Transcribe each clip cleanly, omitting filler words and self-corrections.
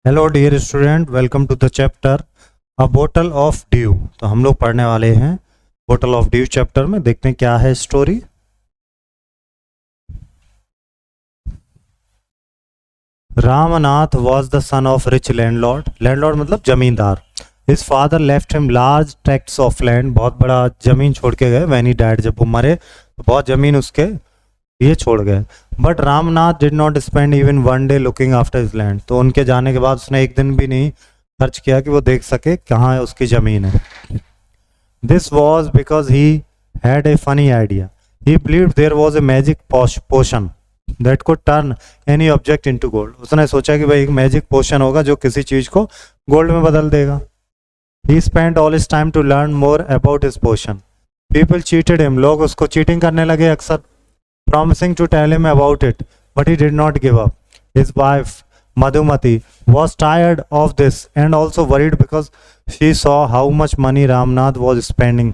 Hello dear student, welcome to the chapter a bottle of dew. तो हम लोग पढ़ने वाले हैं बोटल ऑफ ड्यू चैप्टर में। देखते हैं क्या है story. Ramnath was the son of rich landlord. Landlord मतलब जमींदार। His father left him large tracts of land. बहुत बड़ा जमीन छोड़ के गए। व्हेन ही डाइड, जब वो मरे तो बहुत जमीन उसके ये छोड़ गए। But Ramnath did not spend even one day looking after his land. तो उनके जाने के बाद उसने एक दिन भी नहीं खर्च किया कि वो देख सके कहाँ है उसकी जमीन है। This was because he had a funny idea. He believed there was a magic potion that could turn any object into gold. उसने सोचा कि भाई एक मैजिक पोशन होगा जो किसी चीज को गोल्ड में बदल देगा। He spend all his time to learn more about his potion. People cheated him. लोग उसको चीटिंग करने लगे अक्सर, promising to tell him about it, but he did not give up. His wife, Madhumati, was tired of this and also worried because she saw how much money Ramnath was spending.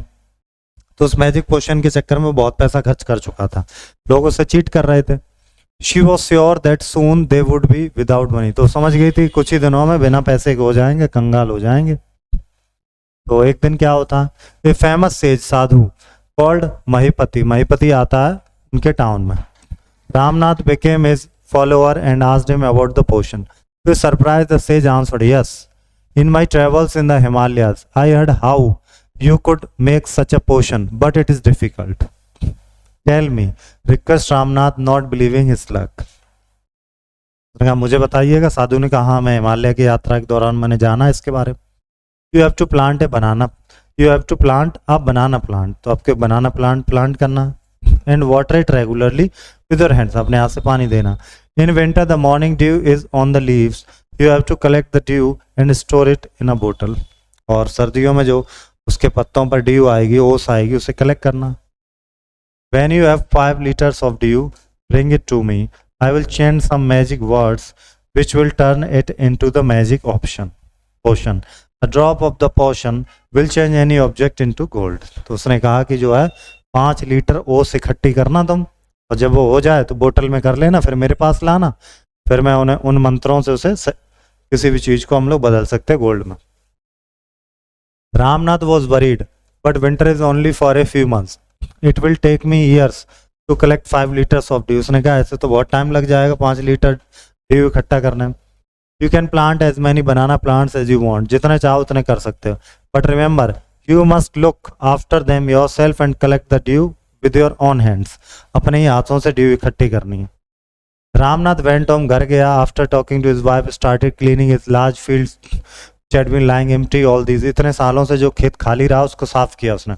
तो उस magic potion के चक्कर में बहुत पैसा खर्च कर चुका था। लोग उससे चीट कर रहे थे। She was sure that soon they would be without money. तो समझ गई थी कुछ ही दिनों में बिना पैसे के हो जाएंगे, कंगाल हो जाएंगे। तो एक दिन क्या होता, ए फेमस सेज साधु कॉल्ड महिपति। महिपति आता है उनके टाउन में। Ramnath became his follower and asked him about the potion. To his surprise, the sage answered, "Yes, in my travels in the Himalayas, I heard how you could make such a potion, but it is difficult. Tell me," request Ramnath, not believing his luck. उसने कहा मुझे बताइएगा। साधु ने कहा हाँ, मैं हिमालय की यात्रा के दौरान मैंने जाना इसके बारे में। You have to plant a banana. You have to plant a banana plant. तो आपके बनाना प्लांट करना and water it regularly with your hands. अपने हाथ से पानी देना। In winter the morning dew is on the leaves. You have to collect the dew and store it in a bottle. और सर्दियों में जो उसके पत्तों पर ड्यू आएगी, ओस आएगी, उसे कलेक्ट करना। When you have 5 liters of dew, bring it to me. I will chant some magic words which will turn it into the magic potion. A drop of the potion will change any object into gold. तो उसने कहा कि जो है 5 litre ओस इकट्ठी करना तुम, और जब वो हो जाए तो बोतल में कर लेना, फिर मेरे पास लाना, फिर मैं उन्हें उन मंत्रों से उसे किसी भी चीज को हम लोग बदल सकते हैं गोल्ड में। Ramnath was worried, but winter is only for a few months. It will take me years to collect 5 litres of dew. उसने कहा ऐसे तो बहुत टाइम लग जाएगा 5 लीटर ड्यू इकट्ठा करने में। You can plant as many banana plants as you want. जितने चाहो उतने कर सकते हो, but remember you must look after them yourself and collect the dew with your own hands. अपने ही हाथों से ड्यू इकट्ठी करनी है। रामनाथ went home, घर गया। After talking to his wife, started cleaning his large fields which had been lying empty all these. इतने सालों से जो खेत खाली रहा उसको साफ किया उसने।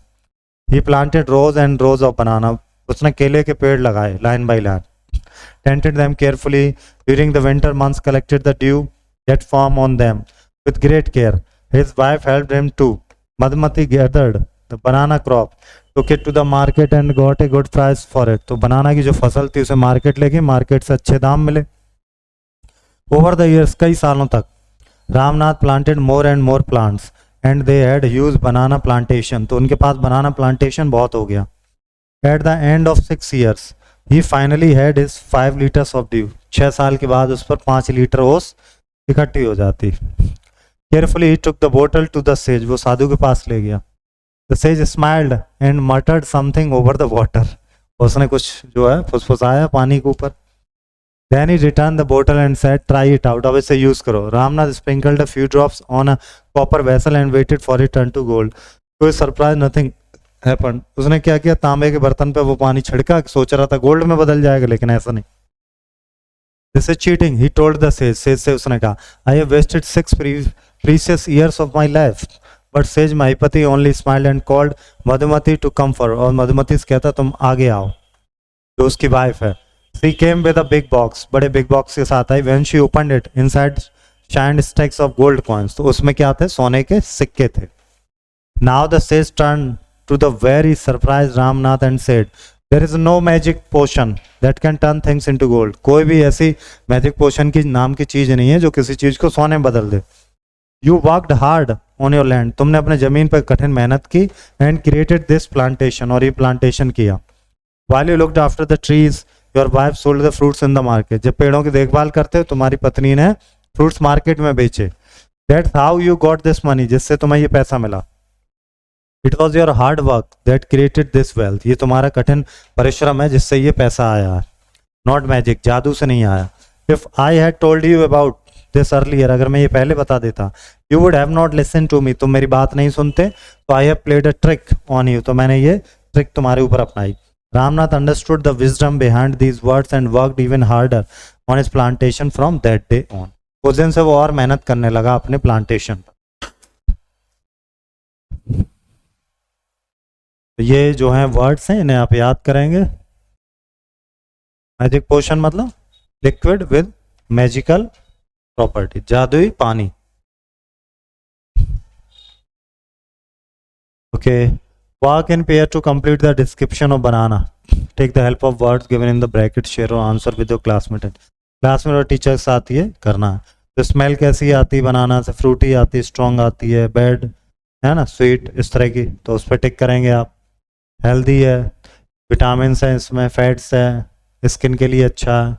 He planted rows and rows of banana. उसने केले के पेड़ लगाए line by line. Tended them carefully during the winter months. Collected the dew that form on them with great care. His wife helped him too. Madhumati gathered the banana crop, took it to the market and got a good price for it. तो बनाना की जो फसल थी उसे market ले गई, market से अच्छे दाम मिले। ओवर द ईयर्स, कई सालों तक, Ramnath planted more and more plants and they had huge banana plantation. तो उनके पास बनाना प्लांटेशन बहुत हो गया। At the end of 6 years he finally had his 5 liters of due. 6 साल के बाद उस पर 5 लीटर ओस इकट्ठी हो जाती। Carefully he took the bottle to the sage. वो साधु के पास ले गया। The sage smiled and muttered something over the water. उसने कुछ जो है फुसफुसाया पानी के ऊपर। Then he returned the bottle and said, "Try it out." अब इसे यूज करो। Ramnath sprinkled a few drops on a copper vessel and waited for it to turn to gold. To his surprise, nothing happened. उसने क्या किया, तांबे के बर्तन पे वो पानी छिड़का, सोच रहा था गोल्ड में बदल जाएगा, लेकिन ऐसा नहीं। This is cheating, he told the sage. Sage से उसने कहा, I have wasted 6 precious years of my life. But sage Mahipati only smiled and called Madhumati to come for. और मधुमती से कहता तुम आगे आओ, जो उसकी वाइफ है। She came with a big box. बड़े बिग बॉक्स के साथ आई। When she opened it, inside shined stacks of gold coins. तो उसमें क्या थे, सोने के सिक्के थे। Now the sage turned to the very surprised Ramnath and said, There is no magic potion that can turn things into gold. कोई भी ऐसी मैजिक पोशन की नाम की चीज नहीं है जो किसी चीज को सोने में बदल दे। You worked hard on your land. तुमने अपने जमीन पर कठिन मेहनत की and created this plantation. और ये प्लांटेशन किया। While you looked after the trees, your wife sold the fruits in the market. जब पेड़ों की देखभाल करते हो तुम्हारी पत्नी ने फ्रूट्स मार्केट में बेचे, that's how you got this money, जिससे तुम्हें ये पैसा मिला। It was your hard work that created this wealth, ये तुम्हारा कठिन परिश्रम है जिससे ये पैसा आया है, नॉट मैजिक, जादू से नहीं आया। If I had told you about this earlier, अगर मैं ये पहले बता देता, you would have not listen to me, तुम मेरी बात नहीं सुनते, तो I have played a trick on you, तो मैंने ये ट्रिक तुम्हारे ऊपर अपनाई। Ramnath understood the wisdom behind these words and worked even harder on his plantation from that day on, उस दिन से वो और मेहनत करने लगा अपने प्लांटेशन पर। तो ये जो है वर्ड्स हैं, इन्हें आप याद करेंगे। मैजिक पोशन मतलब लिक्विड विद मैजिकल प्रॉपर्टी, जादुई पानी। Okay, work in pair to complete the description of banana, take the help of words given in the bracket, share और answer with your classmate. Classmate और teacher के साथ ये करना है। तो स्मेल कैसी आती है बनाना से, फ्रूटी आती है, स्ट्रॉन्ग आती है, बैड है ना, स्वीट, इस तरह की, तो उस पर टिक करेंगे आप। हेल्दी है, विटामिन है इसमें, फैट्स है, स्किन के लिए अच्छा है,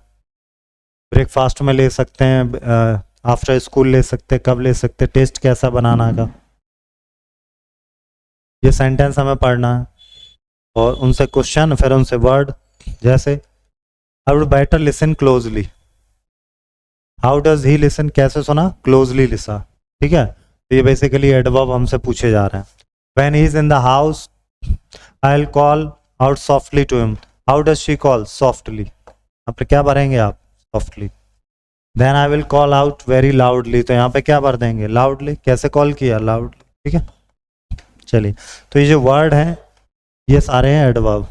ब्रेकफास्ट में ले सकते हैं, आफ्टर स्कूल ले सकते हैं, कब ले सकते हैं, टेस्ट कैसा बनाना का, ये सेंटेंस हमें पढ़ना है और उनसे क्वेश्चन, फिर उनसे वर्ड, जैसे I would better listen closely, how does he listen, कैसे सुना, क्लोजली लिसा, ठीक है। तो ये बेसिकली एडवर्ब हमसे पूछे जा रहे हैं। When he is in the house I will call out softly to him, how does she call, softly, यहाँ पे क्या भरेंगे आप, softly. Then I will call out very loudly, तो यहाँ पे क्या भर देंगे, लाउडली, कैसे कॉल किया, लाउडली, ठीक है। चलिए, तो ये जो वर्ड हैं ये सारे हैं एडवर्ब।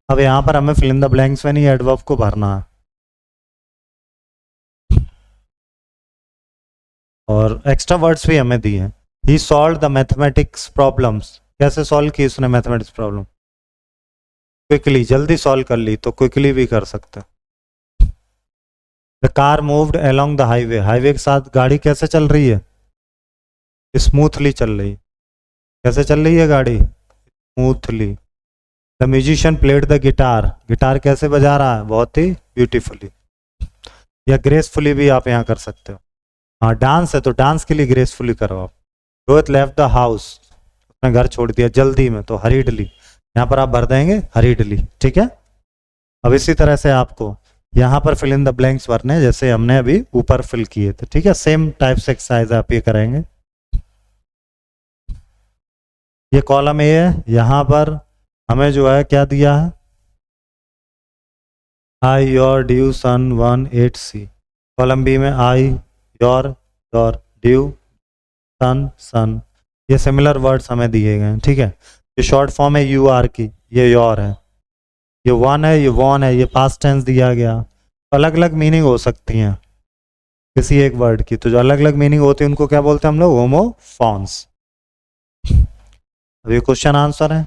अब यहाँ पर हमें फिल इन द ब्लैंक्स में नहीं एडवर्ब को भरना है, और एक्स्ट्रा वर्ड्स भी हमें दिए हैं। ही सॉल्व द मैथमेटिक्स प्रॉब्लम्स, कैसे सॉल्व की उसने मैथमेटिक्स प्रॉब्लम, क्विकली, जल्दी सॉल्व कर ली, तो क्विकली भी कर सकते हैं। The car moved along the highway, highway के साथ गाड़ी कैसे चल रही है, स्मूथली चल रही है, कैसे चल रही है गाड़ी, smoothly. The musician played the guitar, guitar कैसे बजा रहा है, बहुत ही ब्यूटीफुली, या ग्रेसफुली भी आप यहाँ कर सकते हो। हाँ, डांस है तो डांस के लिए ग्रेसफुली करो आप। रोहित लेफ्ट द हाउस, उसने घर छोड़ दिया जल्दी में, तो हरीडली, यहाँ पर आप भर देंगे हरीडली, ठीक है। अब इसी तरह से आपको यहाँ पर फिल इन द ब्लैंक्स भरने जैसे हमने अभी ऊपर फिल किए थे, ठीक है। सेम टाइप से एक्सरसाइज आप ये करेंगे। ये कॉलम ए है, यहाँ पर हमें जो है क्या दिया है, I your dew son 1 8 C। Column B में आई योर ड्यू सन सन, ये सिमिलर वर्ड्स हमें दिए गए हैं, ठीक है। ये शॉर्ट फॉर्म है यू आर की, ये योर है, ये वन है, ये वॉन है, ये पास्ट टेंस दिया गया। अलग अलग मीनिंग हो सकती हैं किसी एक वर्ड की, तो जो अलग अलग मीनिंग होती है उनको क्या बोलते हैं हम लोग, होमोफॉन्स। अब ये क्वेश्चन आंसर है।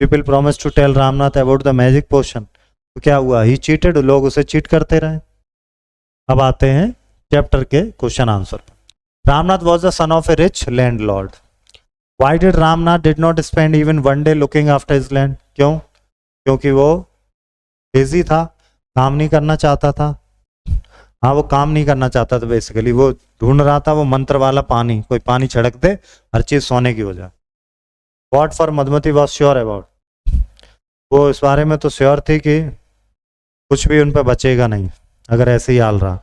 People promise to tell Ramnath about the magic potion, तो क्या हुआ, ही चीटेड, लोग उसे चीट करते रहे। अब आते हैं चैप्टर के question answer. Ramnath was the son of A rich landlord. Why did Ramnath did not spend even 1 day looking after his land, क्यों, क्योंकि वो लेजी था, काम नहीं करना चाहता था। हाँ, वो काम नहीं करना चाहता था, बेसिकली वो ढूंढ रहा था वो मंत्र वाला पानी, कोई पानी छिड़क दे, हर चीज सोने की हो जाए। What for Madhumati was sure about, वो इस बारे में तो श्योर थी कि कुछ भी उन पर बचेगा नहीं अगर ऐसे ही हाल रहा।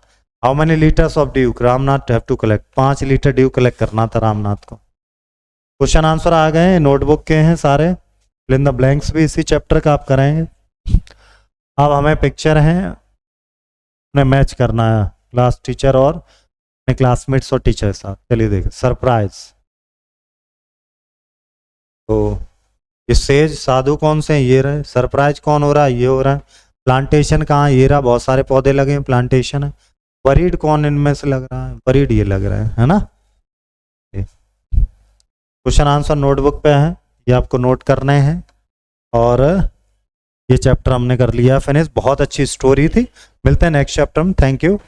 How many litres of dew Ramnath have to collect, 5 litre dew collect करना था रामनाथ को। क्वेश्चन आंसर आ गए, नोटबुक के हैं सारे, फिल इन द ब्लैंक्स भी इसी चैप्टर का आप कराएंगे। अब हमें पिक्चर हैं, उन्हें मैच करना है क्लास टीचर और अपने क्लासमेट्स और टीचर के साथ। चलिए देखें, सरप्राइज। तो ये सेज साधु कौन से हैं, ये रहे। सरप्राइज कौन हो रहा है, ये हो रहा है। प्लांटेशन कहाँ, ये रहा, बहुत सारे पौधे लगे हैं, प्लांटेशन है। वरीड कौन इनमें से लग रहा है, वरीड ये लग रहा है ना। क्वेश्चन आंसर नोटबुक पे है, ये आपको नोट करने हैं। और ये चैप्टर हमने कर लिया फिनिश। बहुत अच्छी स्टोरी थी, मिलते हैं नेक्स्ट चैप्टर में। Thank you.